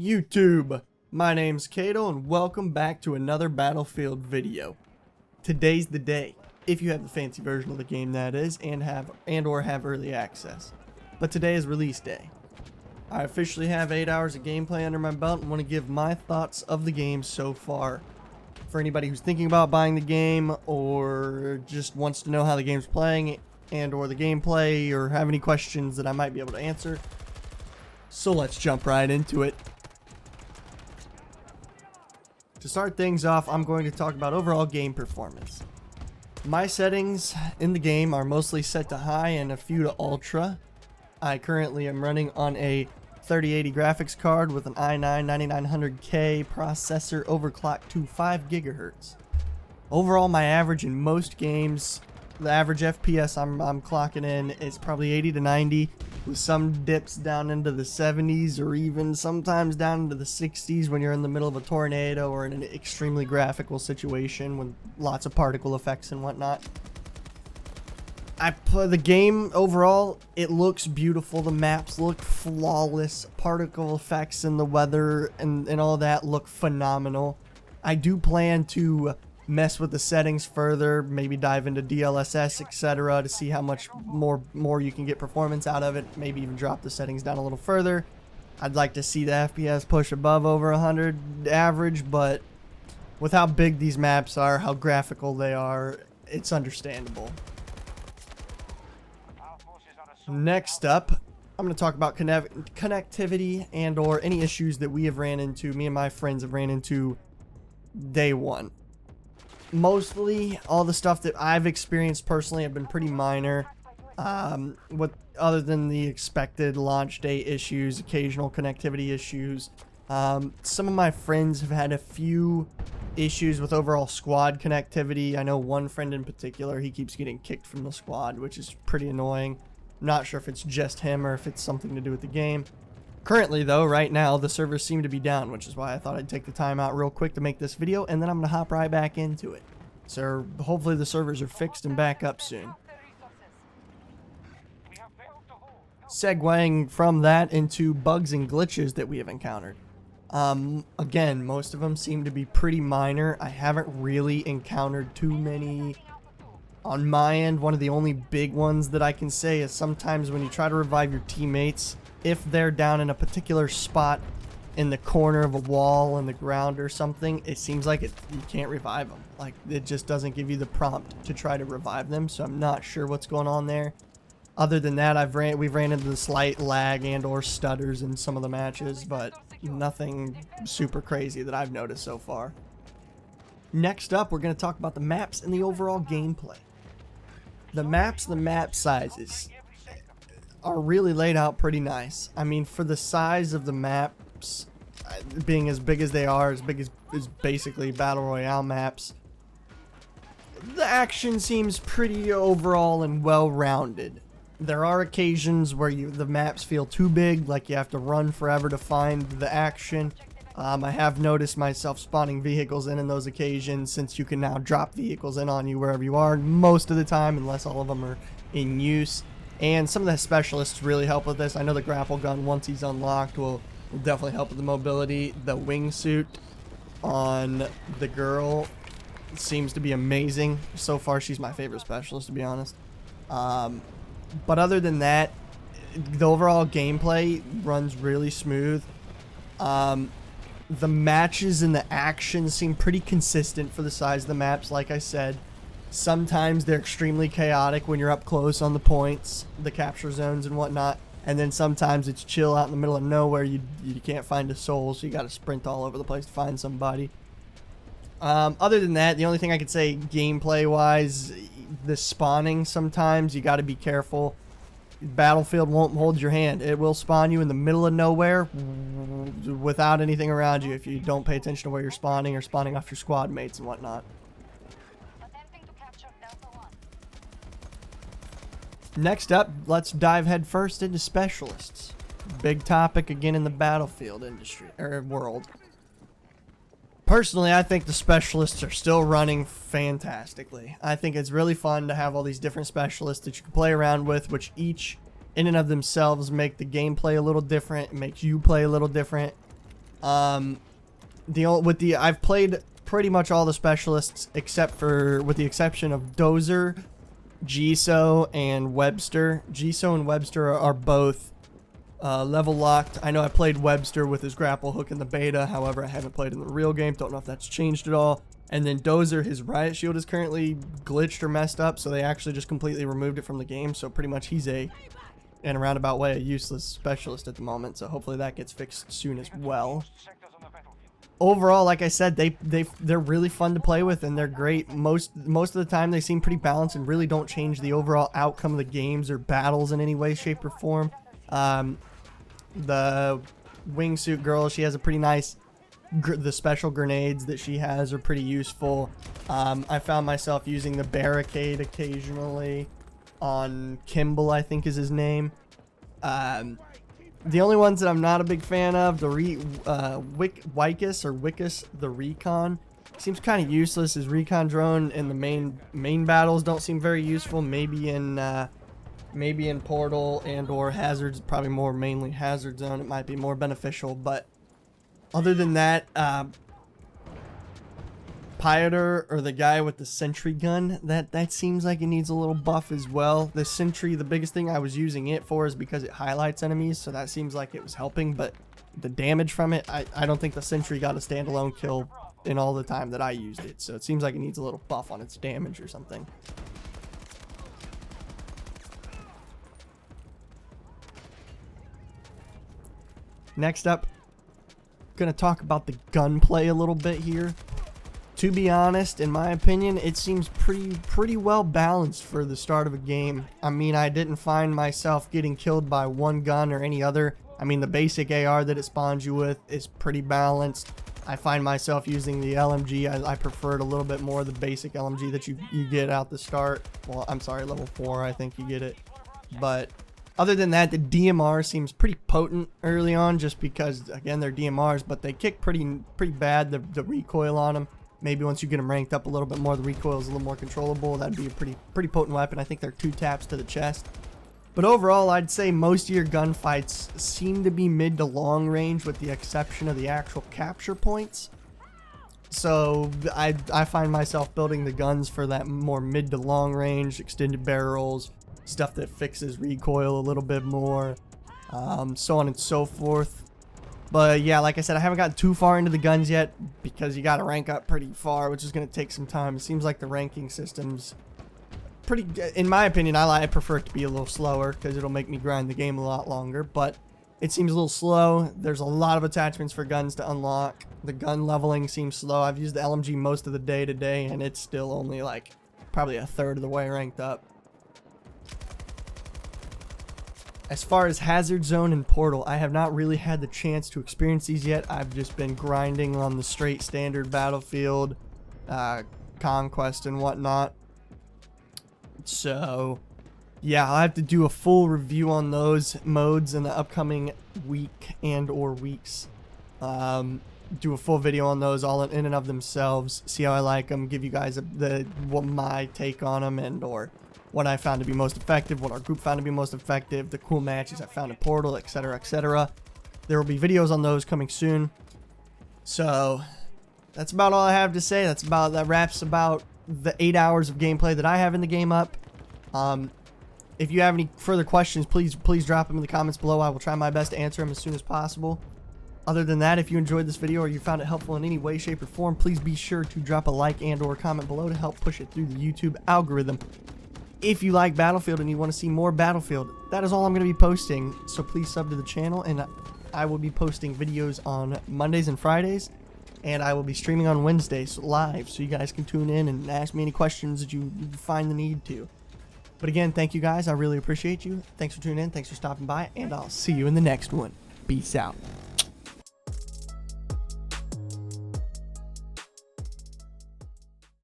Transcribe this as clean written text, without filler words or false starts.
YouTube, my name's Kato and welcome back to another Battlefield video. Today's the day, if you have the fancy version of the game that is, and or have early access. But today is release day. I officially have 8 hours of gameplay under my belt and want to give my thoughts of the game so far. For anybody who's thinking about buying the game or just wants to know how the game's playing and or the gameplay or have any questions that I might be able to answer. So let's jump right into it. To start things off, I'm going to talk about overall game performance. My settings in the game are mostly set to high and a few to ultra. I currently am running on a 3080 graphics card with an i9-9900K processor overclocked to 5 GHz. Overall, my average in most games, the average FPS I'm clocking in is probably 80 to 90, with some dips down into the 70s or even sometimes down into the 60s when you're in the middle of a tornado or in an extremely graphical situation with lots of particle effects and whatnot. I play the game overall, it looks beautiful, the maps look flawless, particle effects and the weather and all that look phenomenal. I do plan to mess with the settings further, maybe dive into DLSS, etc. to see how much more you can get performance out of it, maybe even drop the settings down a little further. I'd like to see the FPS push above over 100 average, but with how big these maps are, how graphical they are, it's understandable. Next up, I'm going to talk about connectivity and or any issues that me and my friends have ran into day one. Mostly, all the stuff that I've experienced personally have been pretty minor. Other than the expected launch day issues, occasional connectivity issues. Some of my friends have had a few issues with overall squad connectivity. I know one friend in particular, he keeps getting kicked from the squad, which is pretty annoying. I'm not sure if it's just him or if it's something to do with the game. Currently though, right now, the servers seem to be down, which is why I thought I'd take the time out real quick to make this video, and then I'm going to hop right back into it. So hopefully the servers are fixed and back up soon. Segueing from that into bugs and glitches that we have encountered. Again, most of them seem to be pretty minor. I haven't really encountered too many on my end. One of the only big ones that I can say is sometimes when you try to revive your teammates, if they're down in a particular spot in the corner of a wall in the ground or something, it seems like you can't revive them. Like, it just doesn't give you the prompt to try to revive them, so I'm not sure what's going on there. Other than that, we've ran into the slight lag and or stutters in some of the matches, but nothing super crazy that I've noticed so far. Next up, we're going to talk about the maps and the overall gameplay. The maps, the map sizes are really laid out pretty nice. I mean, for the size of the maps being as big as they are, as big as basically Battle Royale maps, the action seems pretty overall and well-rounded. There are occasions where the maps feel too big, like you have to run forever to find the action. I have noticed myself spawning vehicles in those occasions, since you can now drop vehicles in on you wherever you are most of the time, unless all of them are in use. And some of the specialists really help with this. I know the grapple gun, once he's unlocked, will definitely help with the mobility. The wingsuit on the girl seems to be amazing. So far, she's my favorite specialist, to be honest. But other than that, the overall gameplay runs really smooth. The matches and the action seem pretty consistent for the size of the maps, like I said. Sometimes they're extremely chaotic when you're up close on the points, the capture zones and whatnot. And then sometimes it's chill out in the middle of nowhere. You can't find a soul, so you got to sprint all over the place to find somebody. Other than that, the only thing I could say gameplay-wise, the spawning sometimes, you got to be careful. Battlefield won't hold your hand. It will spawn you in the middle of nowhere without anything around you if you don't pay attention to where you're spawning or spawning off your squad mates and whatnot. Next up, let's dive headfirst into specialists. Big topic again in the Battlefield industry, or world. Personally, I think the specialists are still running fantastically. I think it's really fun to have all these different specialists that you can play around with, which each in and of themselves make the gameplay a little different, make you play a little different. I've played pretty much all the specialists except for, with the exception of Dozer, Jiso, and Webster. Jiso and Webster are both level locked. I know I played Webster with his grapple hook in the beta, however I haven't played in the real game, don't know if that's changed at all. And then Dozer, his riot shield is currently glitched or messed up, so they actually just completely removed it from the game, so pretty much he's in a roundabout way a useless specialist at the moment, so hopefully that gets fixed soon as well. Overall, like I said, they're really fun to play with, and they're great. Most of the time they seem pretty balanced and really don't change the overall outcome of the games or battles in any way, shape, or form. The wingsuit girl, she has a pretty nice, the special grenades that she has are pretty useful. I found myself using the barricade occasionally on Kimball, I think is his name. The only ones that I'm not a big fan of, the Wickus, the Recon, seems kind of useless. His Recon drone in the main battles don't seem very useful. Maybe in Portal and or Hazards, probably more mainly Hazard Zone, it might be more beneficial. But other than that, Pioneer, or the guy with the sentry gun, that seems like it needs a little buff as well. The sentry, the biggest thing I was using it for is because it highlights enemies, so that seems like it was helping, but the damage from it, I don't think the sentry got a standalone kill in all the time that I used it, so it seems like it needs a little buff on its damage or something. Next up, gonna talk about the gunplay a little bit here. To be honest, in my opinion, it seems pretty well balanced for the start of a game. I mean, I didn't find myself getting killed by one gun or any other. I mean, the basic AR that it spawns you with is pretty balanced. I find myself using the LMG. I preferred a little bit more the basic LMG that you get out the start. Well, I'm sorry, level 4, I think you get it. But other than that, the DMR seems pretty potent early on, just because, again, they're DMRs, but they kick pretty bad, the recoil on them. Maybe once you get them ranked up a little bit more, the recoil is a little more controllable. That'd be a pretty potent weapon. I think they're 2 taps to the chest. But overall, I'd say most of your gunfights seem to be mid to long range, with the exception of the actual capture points. So I find myself building the guns for that more mid to long range, extended barrels, stuff that fixes recoil a little bit more, so on and so forth. But yeah, like I said, I haven't gotten too far into the guns yet because you got to rank up pretty far, which is going to take some time. It seems like the ranking system's pretty, in my opinion, I prefer it to be a little slower because it'll make me grind the game a lot longer, but it seems a little slow. There's a lot of attachments for guns to unlock. The gun leveling seems slow. I've used the LMG most of the day today, and it's still only like probably a third of the way ranked up. As far as Hazard Zone and Portal, I have not really had the chance to experience these yet. I've just been grinding on the straight standard Battlefield, Conquest and whatnot. So yeah, I'll have to do a full review on those modes in the upcoming week and or weeks. Do a full video on those all in and of themselves, see how I like them, give you guys what my take on them, and or what I found to be most effective, what our group found to be most effective, the cool matches I found in Portal, etc., etc. There will be videos on those coming soon. So that's about all I have to say. That wraps about the 8 hours of gameplay that I have in the game up. If you have any further questions, please drop them in the comments below. I will try my best to answer them as soon as possible. Other than that, if you enjoyed this video or you found it helpful in any way, shape, or form, please be sure to drop a like and or comment below to help push it through the YouTube algorithm. If you like Battlefield and you want to see more Battlefield, that is all I'm going to be posting, so please sub to the channel, and I will be posting videos on Mondays and Fridays, and I will be streaming on Wednesdays live, so you guys can tune in and ask me any questions that you find the need to. But again, thank you guys, I really appreciate you. Thanks for tuning in, thanks for stopping by, and I'll see you in the next one. Peace out.